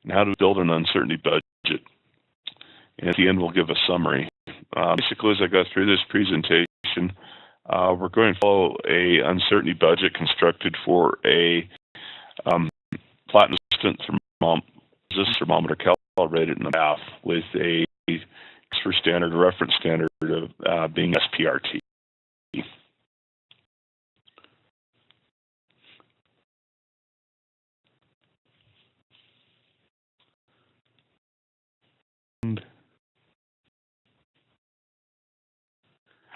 And how to build an uncertainty budget. And at the end, we'll give a summary. Basically, as I go through this presentation, we're going to follow a uncertainty budget constructed for a platinum-resistant thermometer calibrated in the bath with a for standard reference standard of being SPRT.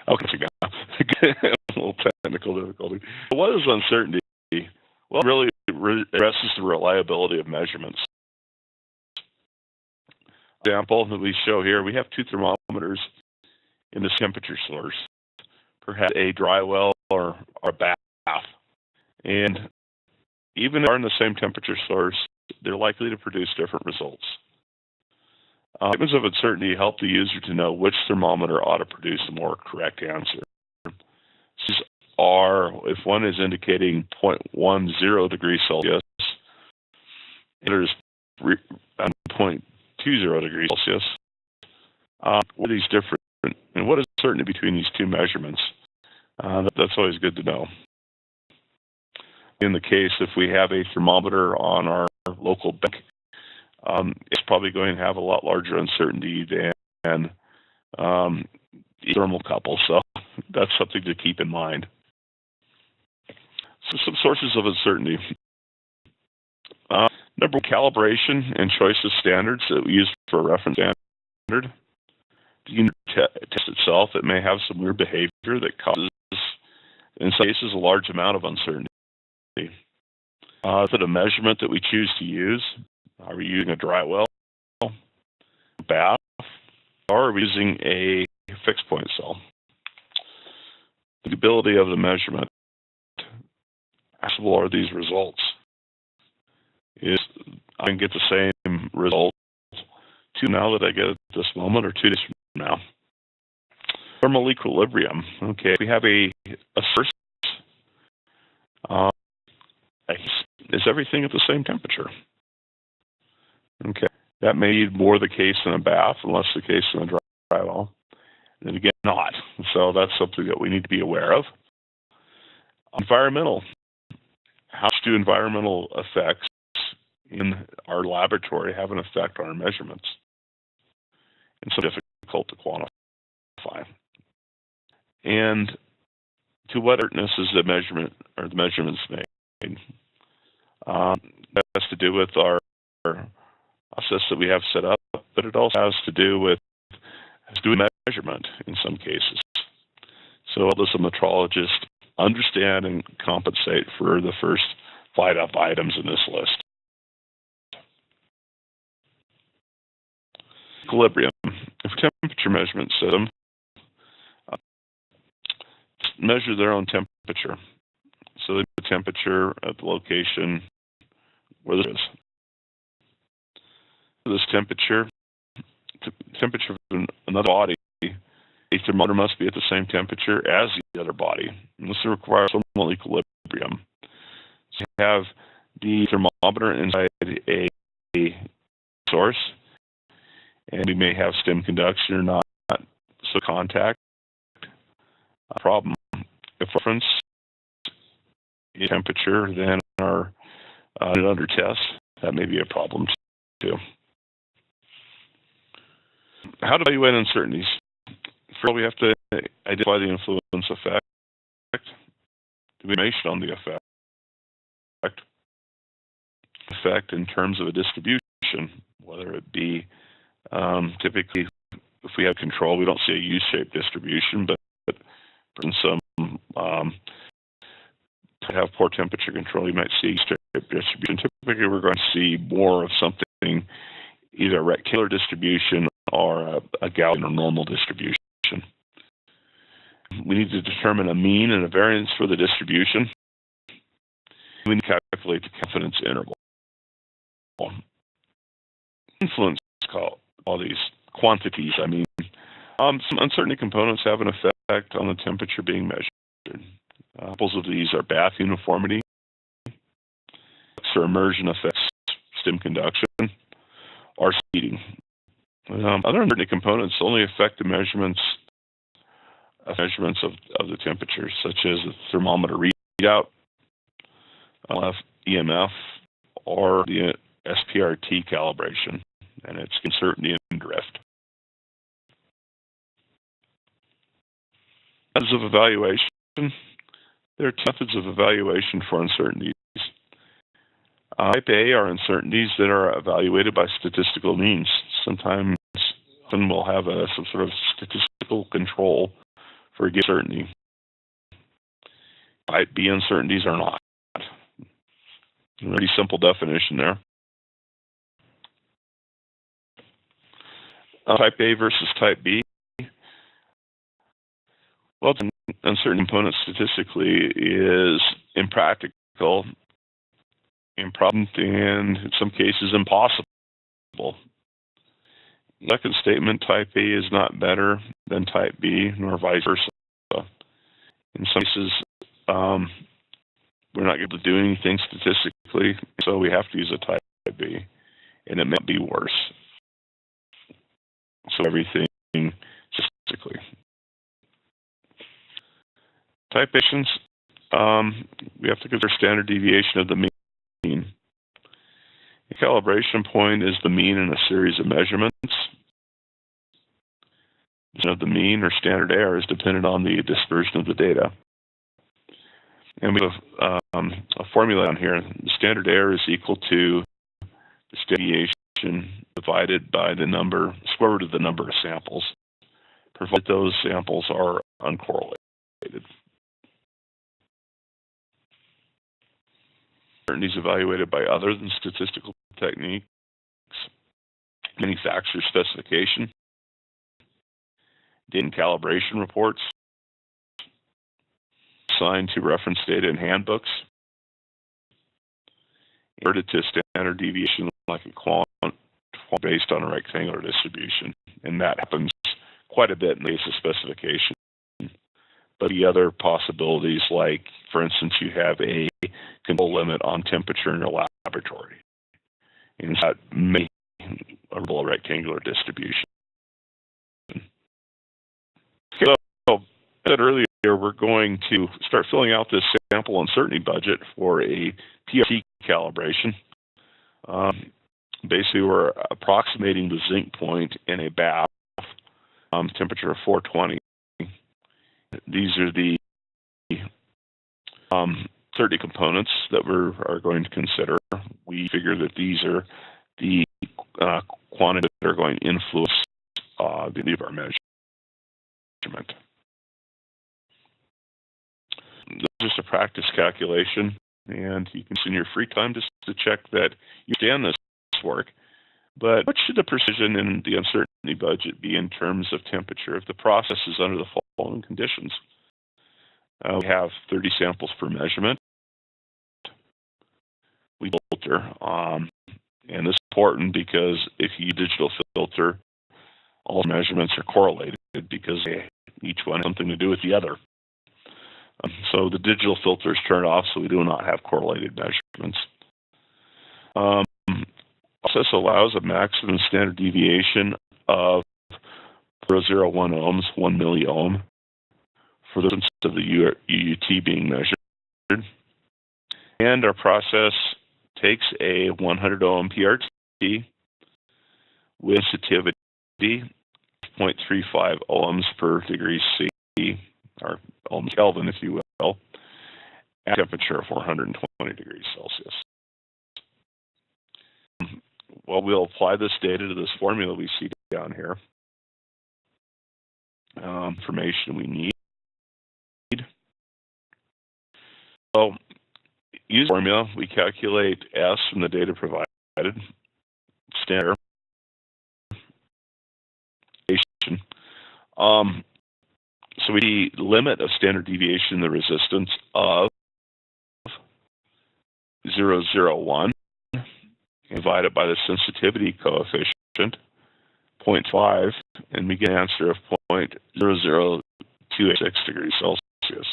Okay, so a little technical difficulty. What is uncertainty? Well, it really addresses the reliability of measurements. Example that we show here, we have two thermometers in this temperature source, perhaps a dry well or a bath. And even if they are in the same temperature source, they're likely to produce different results. Statements of uncertainty help the user to know which thermometer ought to produce a more correct answer. These are, if one is indicating 0.10 degrees Celsius, and there's 0.20 degrees Celsius, what are these different, and what is certainty between these two measurements? That's always good to know. In the case, if we have a thermometer on our local bank, it's probably going to have a lot larger uncertainty than the thermocouple, so that's something to keep in mind. So some sources of uncertainty. Number one, calibration and choice of standards that we use for a reference standard. The unit test itself, it may have some weird behavior that causes, in some cases, a large amount of uncertainty. Is it a measurement that we choose to use? Are we using a dry well, bath, or are we using a fixed point cell? The ability of the measurement. How possible are these results? Is I can get the same result now that I get at this moment or 2 days from now? Thermal equilibrium. Okay, we have a source. Is everything at the same temperature? Okay, that may be more the case in a bath and less the case in a dry well. And again, not. So that's something that we need to be aware of. Environmental. How do environmental effects in our laboratory have an effect on our measurements? And so difficult to quantify. And to what alertness is the measurement or the measurements made? That has to do with our process that we have set up, but it also has to do with doing measurement in some cases. So how does a metrologist understand and compensate for the first 5 items in this list? Equilibrium. If a temperature measurement system measure their own temperature, so they put the temperature at the location where this is. This temperature of another body, a thermometer must be at the same temperature as the other body. And this requires thermal equilibrium. So you have the thermometer inside a source, and we may have stem conduction or not, so contact. Problem. If reference is temperature, then our under test, that may be a problem too. How to evaluate uncertainties? First, we have to identify the influence effect. Do we information on the effect in terms of a distribution, whether it be typically if we have control, we don't see a U-shaped distribution, but in some have poor temperature control, you might see U-shaped distribution. Typically, we're going to see more of something, either a rectangular distribution or a Gaussian or normal distribution. We need to determine a mean and a variance for the distribution. We need to calculate the confidence interval. Influence all these quantities. I mean, some uncertainty components have an effect on the temperature being measured. Examples of these are bath uniformity, or immersion effects, stem conduction, or heating. Other uncertainty components only affect the measurements of the temperature, such as the thermometer readout, EMF, or the SPRT calibration, and its uncertainty and drift. Methods of evaluation. There are methods of evaluation for uncertainties. Type A are uncertainties that are evaluated by statistical means. Sometimes we'll have some sort of statistical control for a given uncertainty. Type B uncertainties are not. Pretty simple definition there. Type A versus type B. Well, the uncertain component statistically is impractical, improbable, and in some cases impossible. Second statement, type A is not better than type B, nor vice versa. In some cases, we're not able to do anything statistically, so we have to use a type B, and it may be worse. So everything statistically. Typations, we have to consider standard deviation of the mean. The calibration point is the mean in a series of measurements. The mean or standard error is dependent on the dispersion of the data. And we have a formula down here. The standard error is equal to the standard deviation divided by the square root of the number of samples, provided those samples are uncorrelated. Uncertainties evaluated by other than statistical techniques, manufacturer specification, data and calibration reports, assigned to reference data in handbooks, converted to standard deviation like a quant based on a rectangular distribution, and that happens quite a bit in the case of specification. But the other possibilities, like, for instance, you have a control limit on temperature in your laboratory, and that may be a rectangular distribution. So, as I said earlier, we're going to start filling out this sample uncertainty budget for a PRT calibration. Basically, we're approximating the zinc point in a bath, temperature of 420. These are the 30 components that we are going to consider. We figure that these are the quantities that are going to influence the value of our measurement. This is just a practice calculation, and you can see in your free time just to check that you understand this work. But what should the precision in the uncertainty budget be in terms of temperature if the process is under the following conditions? We have 30 samples per measurement. We filter, and this is important because if you digital filter, all measurements are correlated because each one has something to do with the other. So the digital filter is turned off, so we do not have correlated measurements. Process allows a maximum standard deviation of 0.001 ohms, 1 milliohm, for the instance of the UUT being measured. And our process takes a 100 ohm PRT with sensitivity 0.35 ohms per degree C, or ohms Kelvin, if you will, at a temperature of 420 degrees Celsius. Well, we'll apply this data to this formula we see down here. Information we need. So, using the formula, we calculate S from the data provided, standard. So we limit of standard deviation in the resistance of 0.001 divided by the sensitivity coefficient 0.5, and we get an answer of 0.00286 degrees Celsius.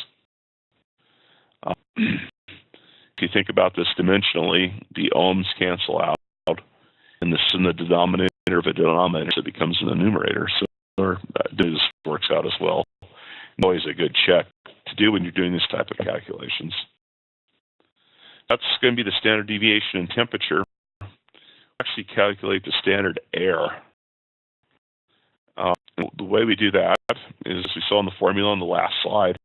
If you think about this dimensionally, the ohms cancel out, this is in the denominator of a denominator, so it becomes in the numerator. So this works out as well. Always a good check to do when you're doing this type of calculations. That's going to be the standard deviation in temperature. We actually calculate the standard error. The way we do that is, as we saw in the formula on the last slide,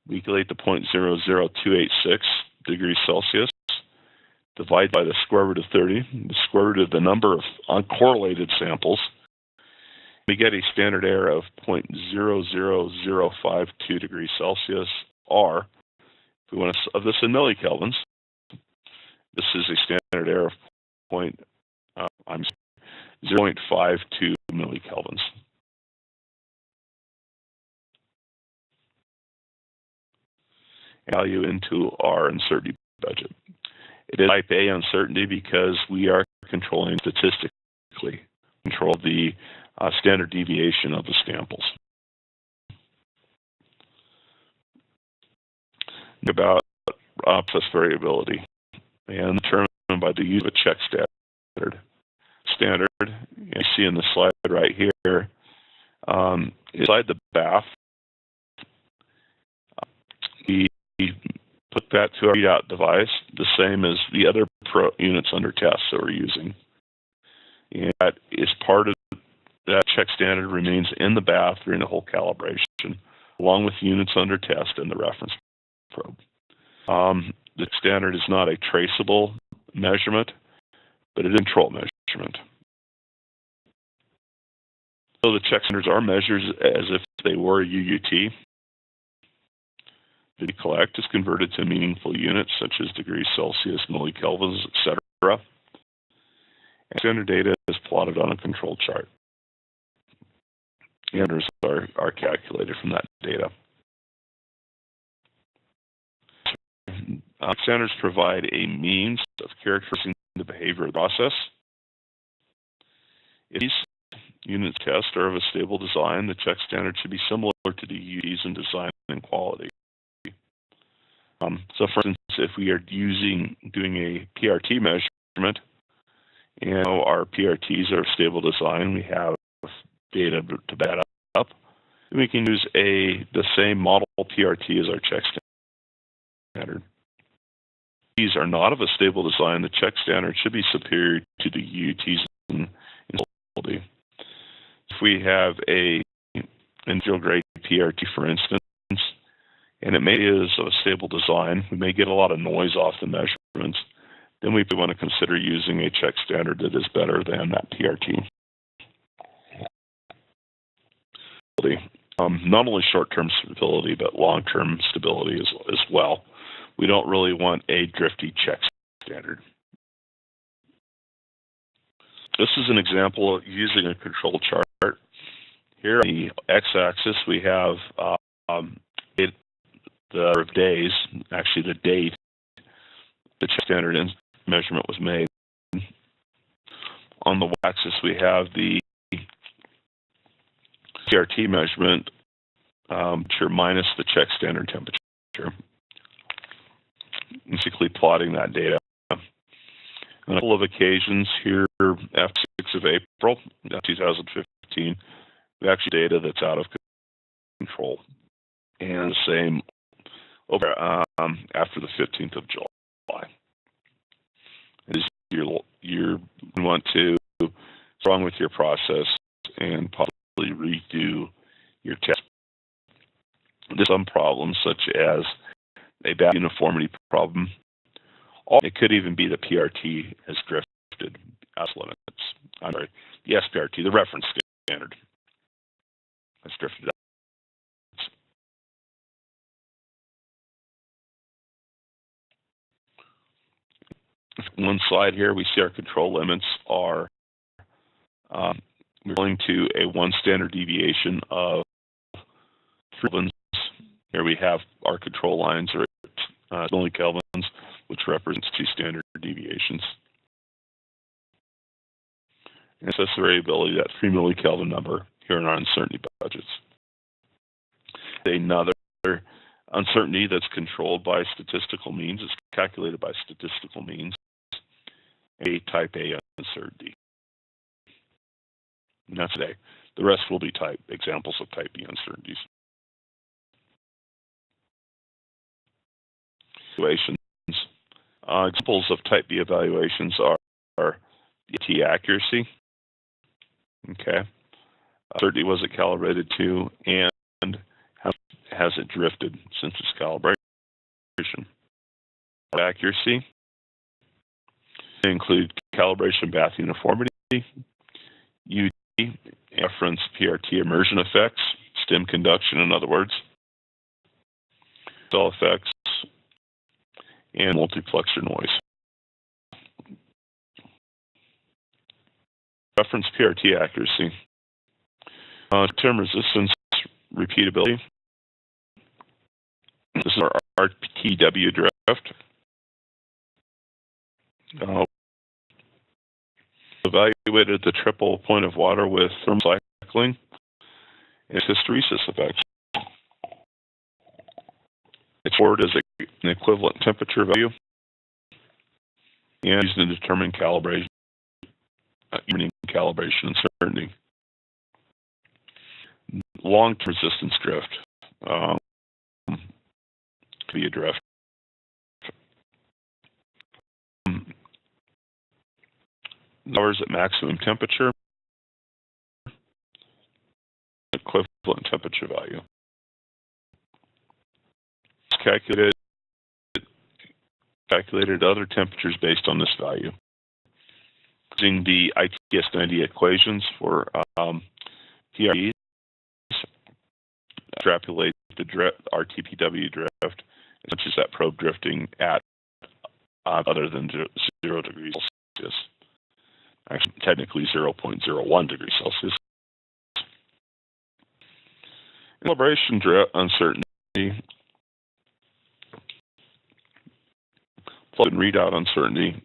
we calculate the 0.00286 degrees Celsius, divide by the square root of 30, the square root of the number of uncorrelated samples. We get a standard error of 0.00052 degrees Celsius, or if we want to of this in millikelvins, this is a standard error of 0.52 millikelvins. Value into our uncertainty budget. It is type A uncertainty because we are controlling statistically, control the standard deviation of the samples. About process variability, and determined by the use of a check standard. You see in the slide right here, inside the bath, we put that to our readout device, the same as the other units under test that we're using. And that is part of that check standard remains in the bath during the whole calibration, along with units under test and the reference probe. The standard is not a traceable measurement, but it is a control measurement. So the check standards are measures as if they were a UUT. The collect is converted to meaningful units such as degrees Celsius, millikelvins, etc. And standard data is plotted on a control chart. The errors are calculated from that data. Standards provide a means of characterizing the behavior of the process. If these units test are of a stable design, the check standard should be similar to the UUTs in design and quality. So for instance, if we are doing a PRT measurement, and our PRTs are of stable design, we have data to back that up, then we can use the same model PRT as our check standard. These are not of a stable design. The check standard should be superior to the UUTs in quality. If we have a industrial grade PRT, for instance, and it is of a stable design, we may get a lot of noise off the measurements, then we want to consider using a check standard that is better than that PRT. Not only short-term stability, but long-term stability as well. We don't really want a drifty check standard. This is an example of using a control chart. Here on the x-axis, we have the number of days, actually the date the check standard measurement was made. On the y-axis, we have the PRT measurement, minus the check standard temperature. Basically plotting that data. On a couple of occasions here, after 6th of April, 2015, we actually data that's out of control. And the same over after the 15th of July. Is you want to wrong with your process and possibly redo your test. There's some problems such as a bad uniformity problem. Or it could even be the PRT has drifted as limits. I'm sorry, the SPRT, the reference standard, has drifted out. One slide here, we see our control limits are we're going to a one standard deviation of 3 kelvins. Here we have our control lines are at millikelvins, which represents 2 standard deviations. And so variability, that 3 millikelvin number here in our uncertainty budgets. Another uncertainty that's controlled by statistical means is calculated by statistical means. a type A uncertainty. And that's today. The rest will be examples of type B uncertainties. Evaluations. Examples of type B evaluations are T accuracy. Okay. Uncertainty was it calibrated to, and has it drifted since its calibration? Accuracy. They include calibration path uniformity, UD, reference SPRT immersion effects, stem conduction, in other words, cell effects, and multiplexer noise. Reference SPRT accuracy. Term resistance repeatability. This is our RTW drift. Evaluated the triple point of water with thermal cycling and hysteresis effects. It's stored as an equivalent temperature value and used to determine calibration uncertainty. Long-term resistance drift. Be a drift. Hours at maximum temperature, equivalent temperature value. It's calculated other temperatures based on this value. Using the ITS-90 equations for PRTs, extrapolate the RTPW drift as much as that probe drifting at other than 0 degrees Celsius. Actually, technically 0.01 degrees Celsius. Calibration drift uncertainty, plug and readout uncertainty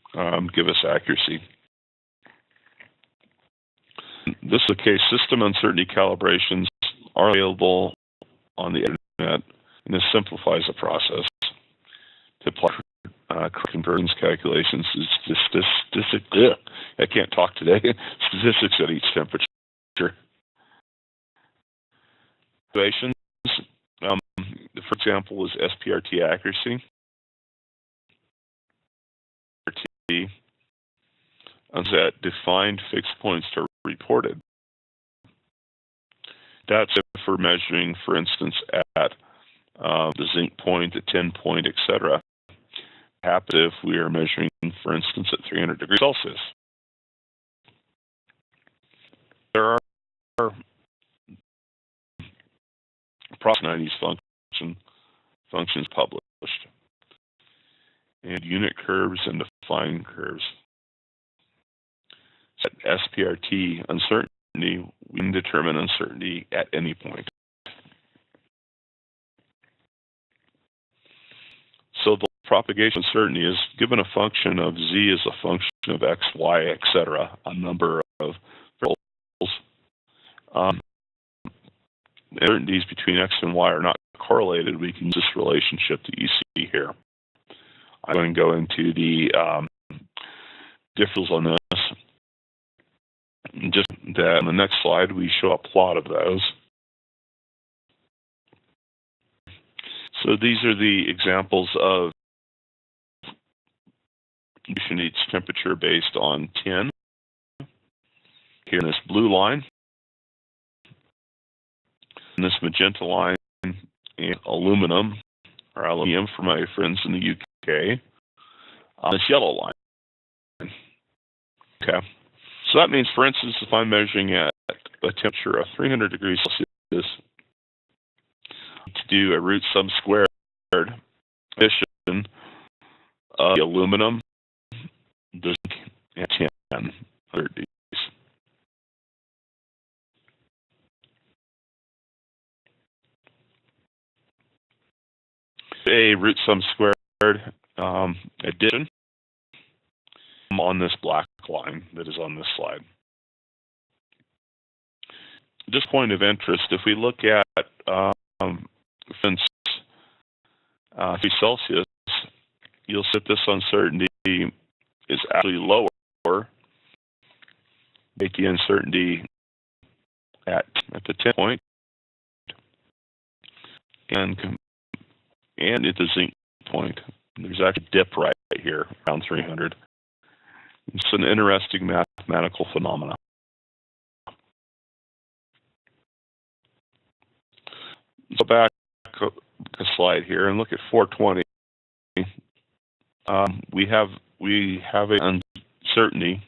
give us accuracy. This is the case. System uncertainty calibrations are available on the internet, and this simplifies the process to apply convergence calculations is I can't talk today. Statistics at each temperature. Evaluations, for example, is SPRT accuracy. SPRT is that defined fixed points are reported. That's if we're measuring, for instance, at the zinc point, the tin point, etc. Happens if we are measuring, for instance, at 300 degrees Celsius. There are approximately 90s functions published, and unit curves and defined curves. At SPRT uncertainty, we can determine uncertainty at any point. So the propagation uncertainty is given a function of z as a function of x, y, etc., a number of variables. Uncertainties between x and y are not correlated. We can use this relationship that you see here. I'm going to go into the differentials on this. Just that on the next slide, we show a plot of those. So these are the examples of each temperature based on tin. Here in this blue line, and this magenta line, and aluminum, or aluminium for my friends in the UK, on this yellow line. Okay. So that means, for instance, if I'm measuring at a temperature of 300 degrees Celsius, to do a root sum squared addition of the aluminum, the zinc, and tin under these. A root sum squared addition on this black line that is on this slide. Just point of interest, if we look at since 3 Celsius, you'll see that this uncertainty is actually lower make the uncertainty at the 10 point, and at the zinc point. There's actually a dip right here around 300. It's an interesting mathematical phenomenon. Go back a slide here and look at 420. We have an uncertainty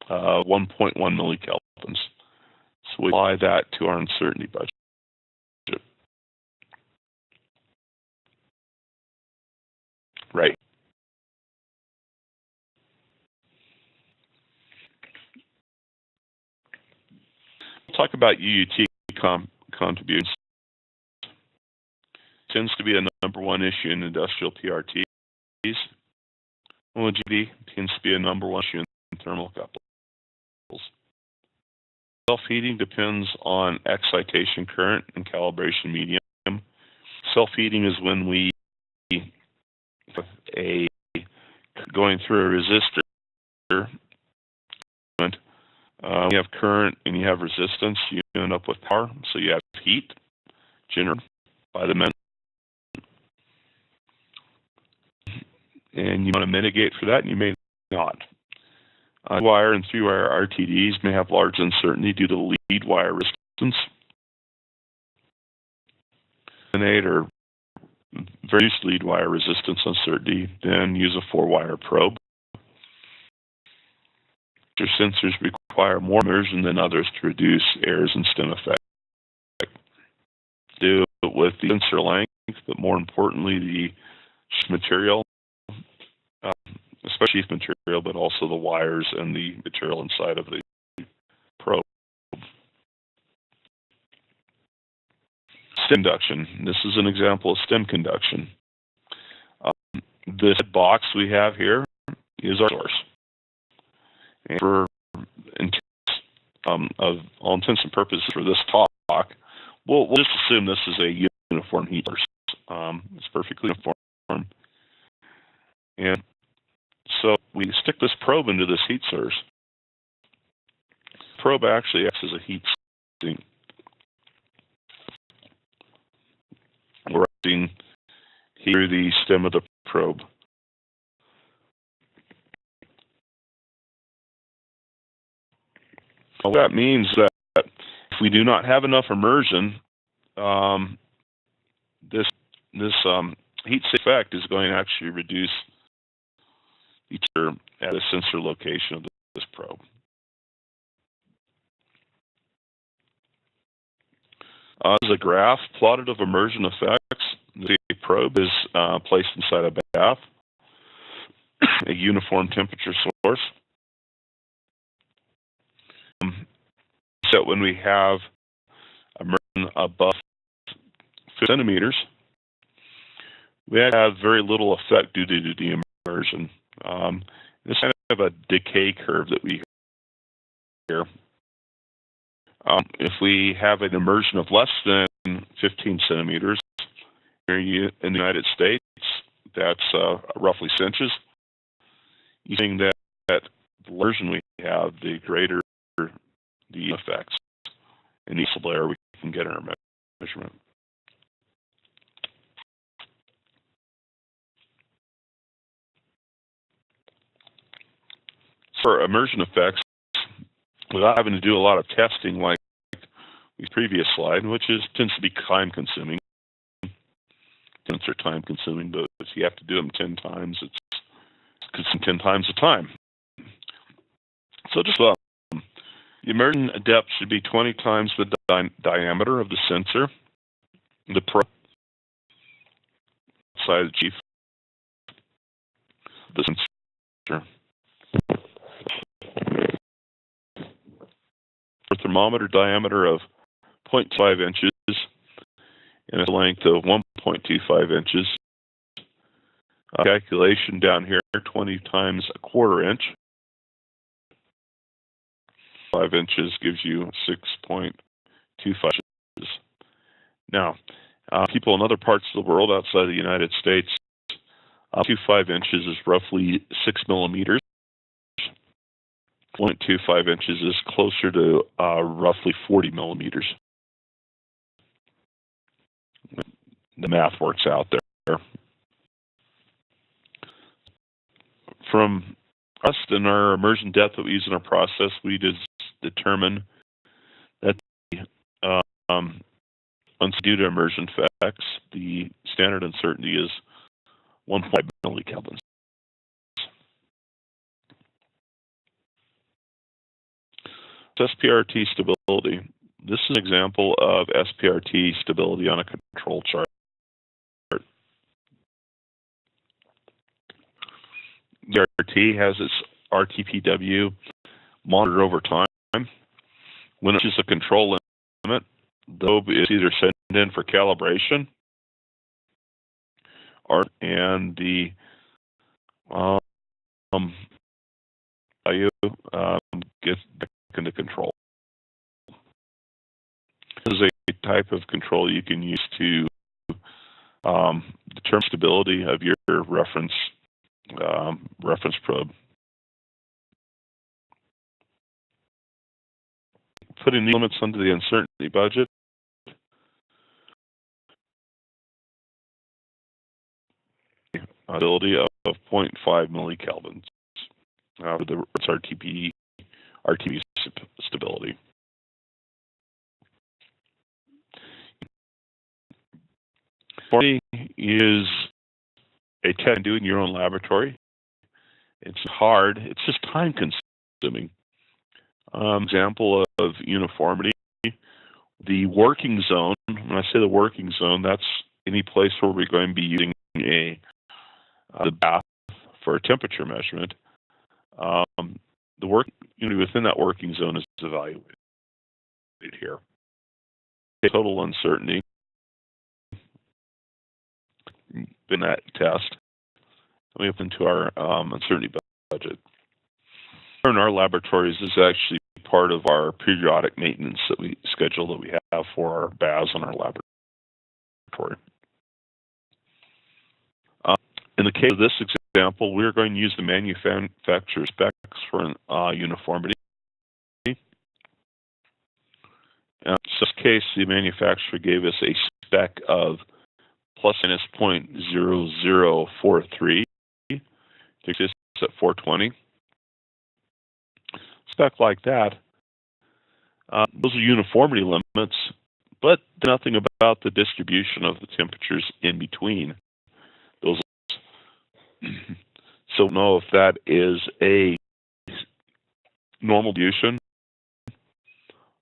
1.1 millikelvins. So we apply that to our uncertainty budget. Right. We'll talk about UUT contributions. Tends to be a #1 issue in industrial PRTs. Homogeneity tends to be a #1 issue in thermocouples. Self-heating depends on excitation current and calibration medium. Self-heating is when we going through a resistor. You have current and you have resistance. You end up with power, so you have heat generated by the and you want to mitigate for that, and you may not. Two-wire and three-wire RTDs may have large uncertainty due to lead wire resistance. Or reduce lead wire resistance uncertainty, then use a 4-wire probe. Your sensors require more immersion than others to reduce errors and stem effect. Do it with the sensor length, but more importantly, the material, especially material, but also the wires and the material inside of the probe. Stem conduction. This is an example of stem conduction. This box we have here is our source. And of all intents and purposes for this talk, we'll just assume this is a uniform heat source. It's perfectly uniform. And so we stick this probe into this heat source. The probe actually acts as a heat sink. We're running through the stem of the probe. What that means that if we do not have enough immersion, this heat sink effect is going to actually reduce the temperature at a sensor location of this probe. This is a graph plotted of immersion effects. The probe is placed inside a bath, a uniform temperature source. So when we have immersion above 50 centimeters, we have very little effect due to the immersion. It's kind of a decay curve that we hear. If we have an immersion of less than 15 centimeters here in the United States, that's roughly 6 inches. Using that the immersion we have, the greater the effects in the air we can get in our measurement. For immersion effects, without having to do a lot of testing like the previous slide, which tends to be time-consuming. Sensors are time-consuming, but if you have to do them 10 times, it's consuming 10 times the time. So just the immersion depth should be 20 times the diameter of the sensor. The probe size chief of the sensor. A thermometer diameter of 0.5 inches and a length of 1.25 inches. Calculation down here, 20 times a quarter inch. 5 inches gives you 6.25 inches. Now, people in other parts of the world outside the United States, 2.5 inches is roughly 6 millimeters. 0.25 inches is closer to roughly 40 millimeters. The math works out there. From us and our immersion depth that we use in our process, we just determine that due to immersion effects, the standard uncertainty is 1.5 millikelvins. SPRT stability. This is an example of SPRT stability on a control chart. SPRT has its RTPW monitored over time. When it reaches a control limit, the probe is either sent in for calibration, and the value gets back into control. This is a type of control you can use to determine stability of your reference probe. Putting the limits under the uncertainty budget. Stability of 0.5 millikelvins. It's RTP stability. Uniformity is a test you do in your own laboratory. It's hard. It's just time consuming. Example of uniformity. The working zone. When I say the working zone, that's any place where we're going to be using the bath for a temperature measurement. The work within that working zone is evaluated here. Total uncertainty in that test. We up into our uncertainty budget. In our laboratories, this is actually part of our periodic maintenance that we schedule that we have for our baths in our laboratory. In the case of this example, we're going to use the manufacturer specs for uniformity. In this case, the manufacturer gave us a spec of plus minus 0.0043. Takes this at 420. Spec like that. Those are uniformity limits, but nothing about the distribution of the temperatures in between those. So know if that is a normal distribution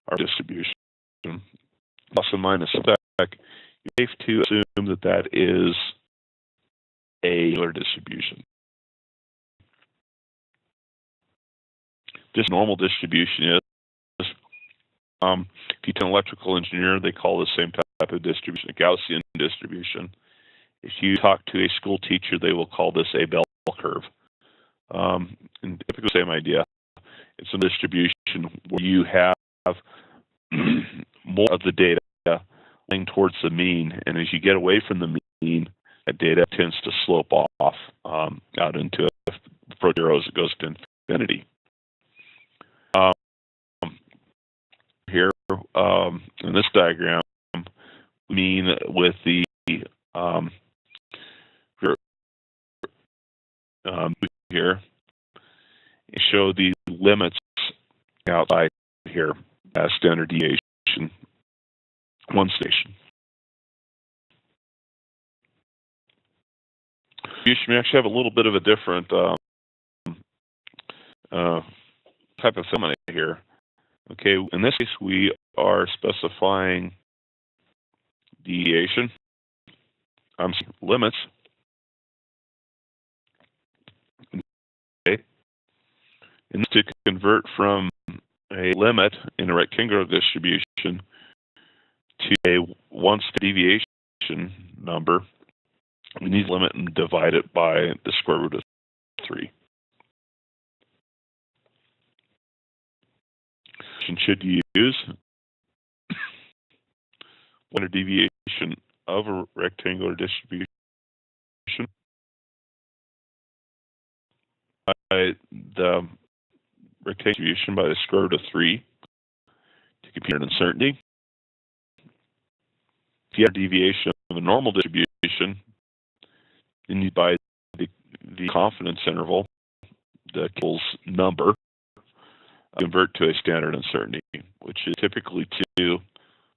or distribution. Plus and minus spec, you have to assume that that is a regular distribution. This normal distribution is, if you tell an electrical engineer, they call the same type of distribution a Gaussian distribution. If you talk to a school teacher, they will call this a bell curve. And typically the same idea. It's a distribution where you have more of the data going towards the mean, and as you get away from the mean, that data tends to slope off out into for zeros. It goes to infinity. Here in this diagram, we mean with the here, show the limits outside here as standard deviation, one station. We actually have a little bit of a different type of phenomena here. Okay, in this case, we are specifying deviation, limits. Okay, and to convert from a limit in a rectangular distribution to a one-step deviation number, we need to limit and divide it by the square root of 3. Should you use standard deviation of a rectangular distribution by the rectangular distribution by the square root of 3 to compute an uncertainty. If you have a deviation of a normal distribution, then you divide the confidence interval, the number, convert to a standard uncertainty, which is typically 2,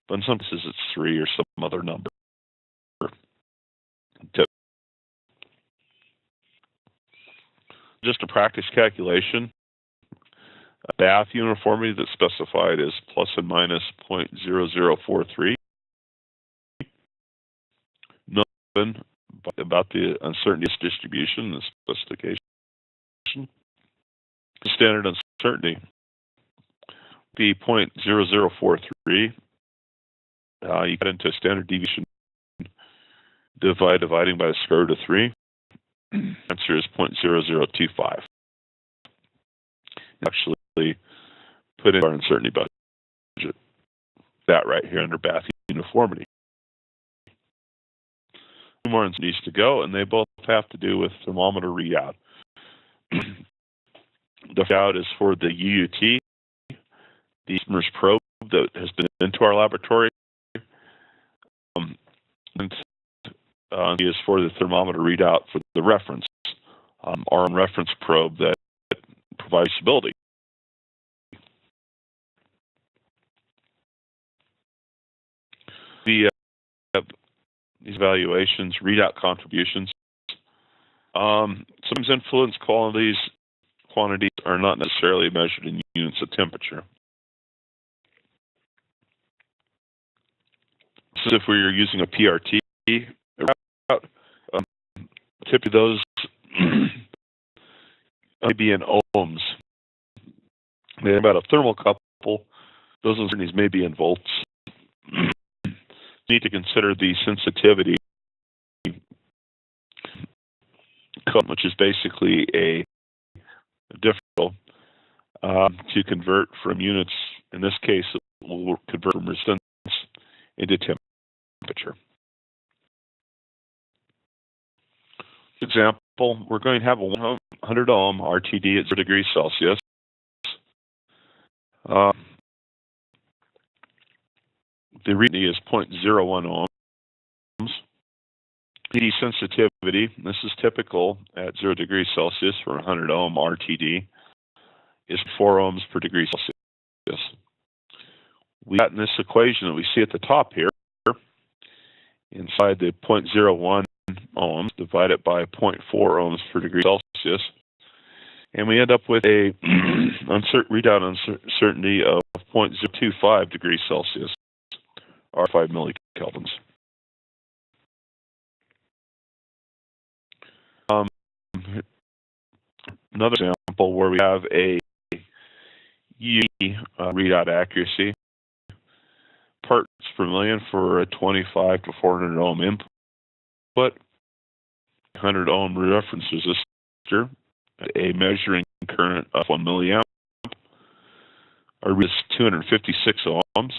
but in some cases it's 3 or some other number. Just a practice calculation, a bath uniformity that's specified as plus and minus 0.0043. Nothing about the uncertainty distribution, the specification. The standard uncertainty would be 0.0043. You get into standard deviation dividing by the square root of 3. Answer is 0.0025. Actually, put in our uncertainty budget. That right here under bath uniformity. Two more uncertainties to go, and they both have to do with thermometer readout. The readout is for the UUT, the customer's probe that has been into our laboratory, and is for the thermometer readout for the reference, our own reference probe that provides stability. These evaluations, readout contributions, sometimes influence quantities are not necessarily measured in units of temperature. So if we are using a PRT, typically those may be in ohms. They're about a thermocouple. Those uncertainties may be in volts. You need to consider the sensitivity, which is basically a differential to convert from units. In this case, it will convert from resistance into temperature. For example, we're going to have a 100 ohm RTD at 0 degrees Celsius. The reading is 0.01 ohms. The sensitivity, this is typical at 0 degrees Celsius for 100 ohm RTD, is 4 ohms per degree Celsius. We got in this equation that we see at the top here, inside the 0.01 ohms divided by 0.4 ohms per degree Celsius, and we end up with a readout uncertainty of 0.025 degrees Celsius, or 5 millikelvins. Another example where we have a readout accuracy, parts per million for a 25 to 400 ohm input, 100 ohm reference resistor, a measuring current of 1 milliamp, our read is 256 ohms,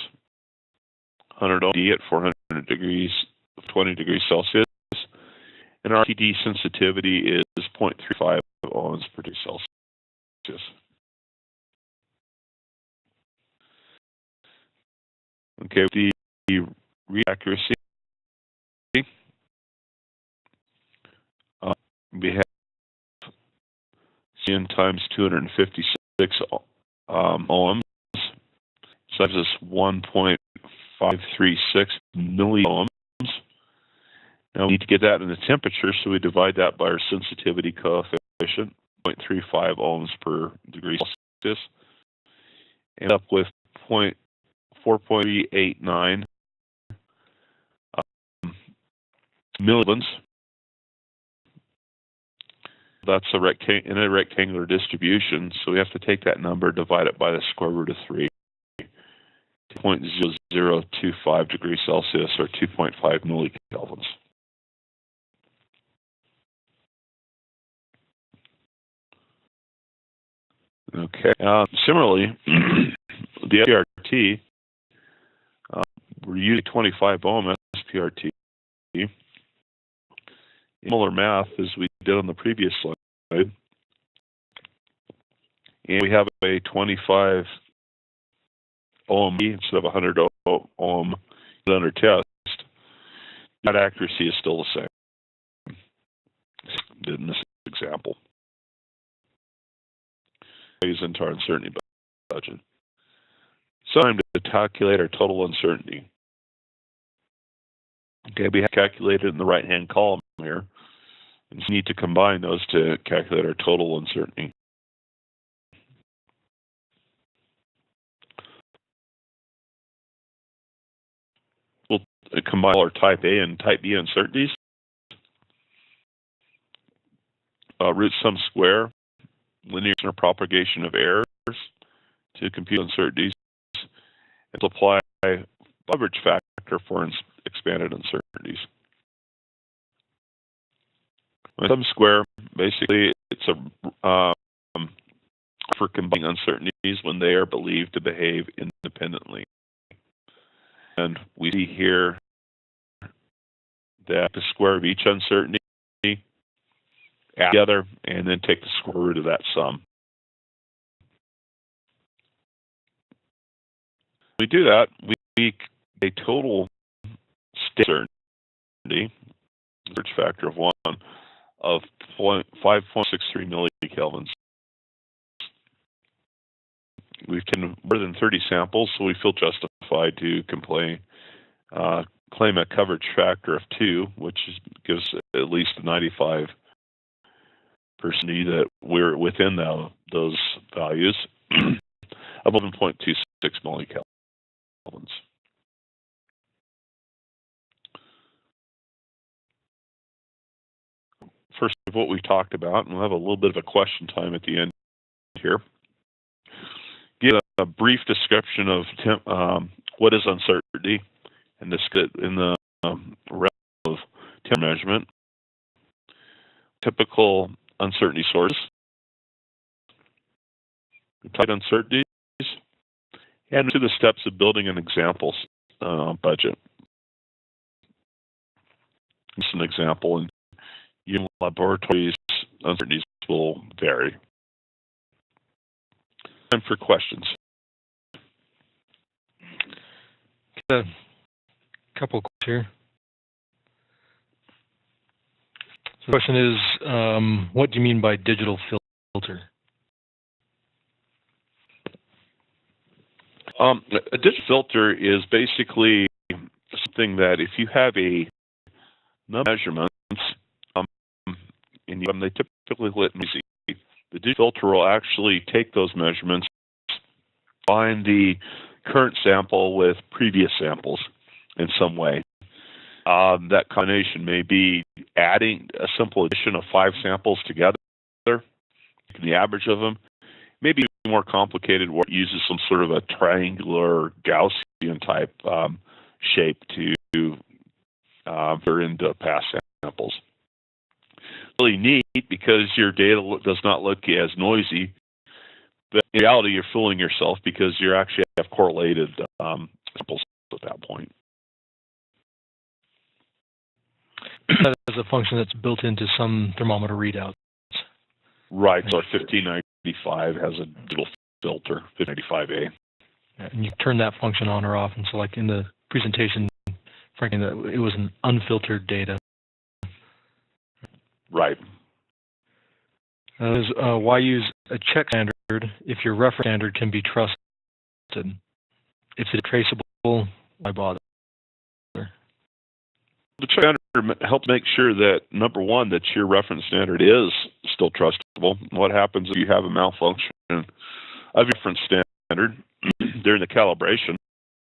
100 ohm D at 400 degrees, 20 degrees Celsius, and our RTD sensitivity is 0.35 ohms per degree Celsius. Okay, the read accuracy, we have CN times 256 ohms, so that gives us 1.536 milliohms. Now we need to get that in the temperature, so we divide that by our sensitivity coefficient, 0.35 ohms per degree Celsius, and up with 4.389 millikelvins. That's in a rectangular distribution, so we have to take that number, divide it by the square root of 3, 0.0025 degrees Celsius, or 2.5 millikelvins. Okay. Similarly, the SPRT, we're using 25 ohm SPRT. Similar math as we did on the previous slide. and we have a 25 ohm instead of 100 ohm under test, that accuracy is still the same. In this example, plays into our uncertainty budget. So time to calculate our total uncertainty. Okay, we have calculated in the right-hand column here, and we need to combine those to calculate our total uncertainty. We'll combine our type A and type B uncertainties. Root sum square, linear propagation of errors to compute uncertainties, and apply average factor for expanded uncertainties. Sum square, basically, it's a for combining uncertainties when they are believed to behave independently. And we see here that the square of each uncertainty, add together, and then take the square root of that sum. When we do that, we get a total state uncertainty, average factor of 1, of 5.63 millikelvins. We've taken more than 30 samples, so we feel justified to claim a coverage factor of 2, which gives at least 95% that we're within those values of 11.26 millikelvins. First, what we talked about, and we'll have a little bit of a question time at the end here. Give a brief description of what is uncertainty in the realm of temperature measurement, typical uncertainty sources, type uncertainties, and to the steps of building an example budget. Just an example, in laboratories, uncertainties will vary. Time for questions. A couple questions here. So the question is, what do you mean by digital filter? A digital filter is basically something that if you have a number of measurements, and they typically let noisy, the digital filter will actually take those measurements, find the current sample with previous samples in some way. That combination may be adding a simple addition of 5 samples together, the average of them. Maybe more complicated where it uses some sort of a triangular Gaussian type shape to enter into past samples. Really neat because your data does not look as noisy, but in reality you're fooling yourself because you actually have correlated samples at that point. That is a function that's built into some thermometer readouts. Right, so our 1595 has a digital filter, 1595A. Yeah, and you turn that function on or off, and so like in the presentation, frankly, it was an unfiltered data. Right. Why use a check standard if your reference standard can be trusted? If it's traceable, why bother? The check standard helps make sure that, number one, that your reference standard is still trustable. What happens if you have a malfunction of your reference standard during the calibration?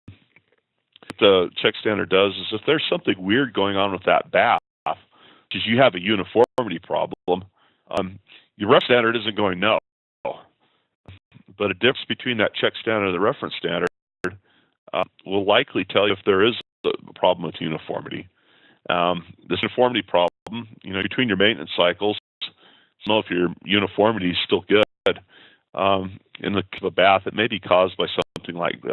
What the check standard does is if there's something weird going on with that bath, because you have a uniformity problem, your reference standard isn't going no. But a difference between that check standard and the reference standard will likely tell you if there is a problem with uniformity. This uniformity problem, between your maintenance cycles, to know if your uniformity is still good. In the bath, it may be caused by something like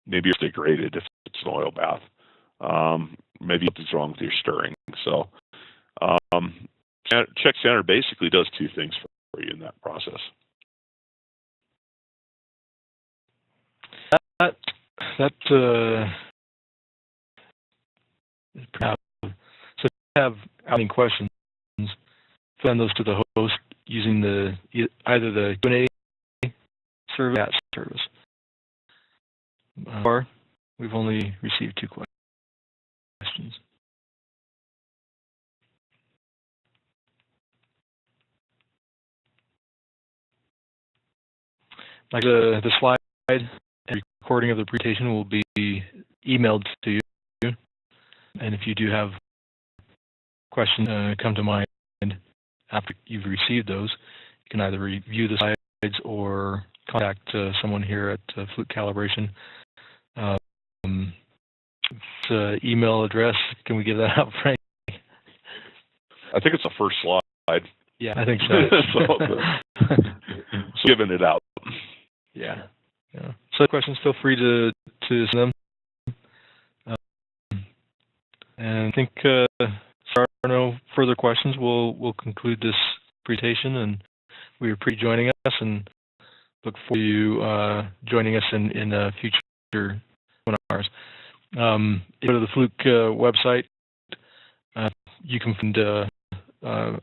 maybe it's degraded if it's an oil bath. Maybe something's wrong with your stirring. So check standard basically does 2 things for you in that process. that so if you have any questions, send those to the host using either the Q&A survey or chat service. We've only received 2 questions. Like the slide and recording of the presentation will be emailed to you, and if you do have questions come to mind after you've received those, you can either review the slides or contact someone here at Fluke Calibration. Email address, can we give that out, Frank? I think it's the first slide. Yeah, I think so. So giving it out. Yeah. So questions, feel free to send them. And I think if there are no further questions, we'll conclude this presentation, and we appreciate you joining us and look forward to you joining us in future webinars. If you go to the Fluke website, you can find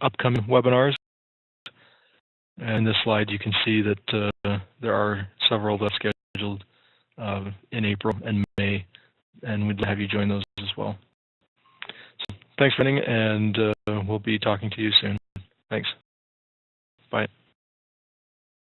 upcoming webinars. And in this slide, you can see that there are several that are scheduled in April and May, and we'd have you join those as well. So thanks for joining, and we'll be talking to you soon. Thanks. Bye.